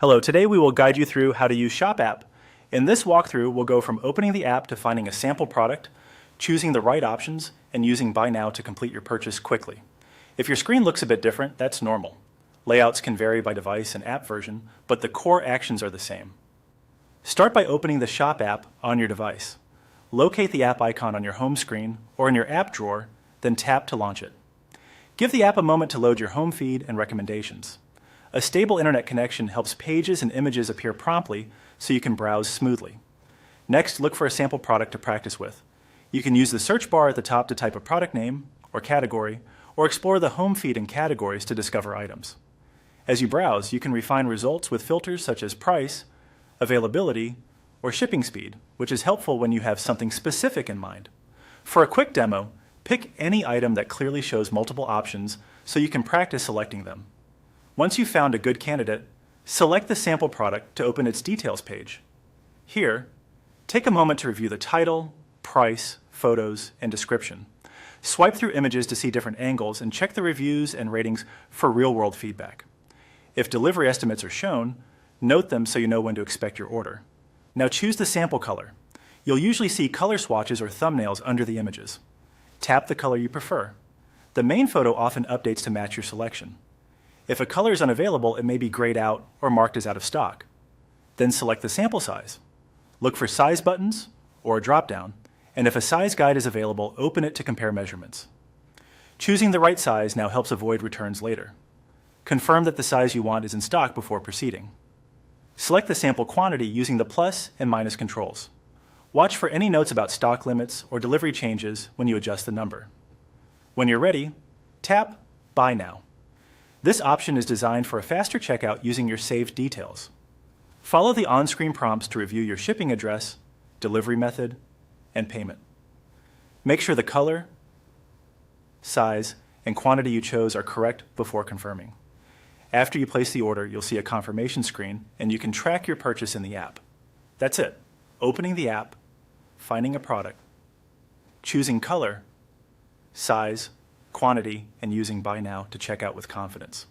Hello, today we will guide you through how to use Shop App. In this walkthrough, we'll go from opening the app to finding a sample product, choosing the right options, and using Buy Now to complete your purchase quickly. If your screen looks a bit different, that's normal. Layouts can vary by device and app version, but the core actions are the same. Start by opening the Shop App on your device. Locate the app icon on your home screen or in your app drawer, then tap to launch it. Give the app a moment to load your home feed and recommendations. A stable internet connection helps pages and images appear promptly so you can browse smoothly. Next, look for a sample product to practice with. You can use the search bar at the top to type a product name or category, or explore the home feed and categories to discover items. As you browse, you can refine results with filters such as price, availability, or shipping speed, which is helpful when you have something specific in mind. For a quick demo, pick any item that clearly shows multiple options so you can practice selecting them. Once you've found a good candidate, select the sample product to open its details page. Here, take a moment to review the title, price, photos, and description. Swipe through images to see different angles and check the reviews and ratings for real-world feedback. If delivery estimates are shown, note them so you know when to expect your order. Now choose the sample color. You'll usually see color swatches or thumbnails under the images. Tap the color you prefer. The main photo often updates to match your selection. If a color is unavailable, it may be grayed out or marked as out of stock. Then select the sample size. Look for size buttons or a drop-down, and if a size guide is available, open it to compare measurements. Choosing the right size now helps avoid returns later. Confirm that the size you want is in stock before proceeding. Select the sample quantity using the plus and minus controls. Watch for any notes about stock limits or delivery changes when you adjust the number. When you're ready, tap Buy Now. This option is designed for a faster checkout using your saved details. Follow the on-screen prompts to review your shipping address, delivery method, and payment. Make sure the color, size, and quantity you chose are correct before confirming. After you place the order, you'll see a confirmation screen, and you can track your purchase in the app. That's it. Opening the app, finding a product, choosing color, size, quantity, and using Buy Now to check out with confidence.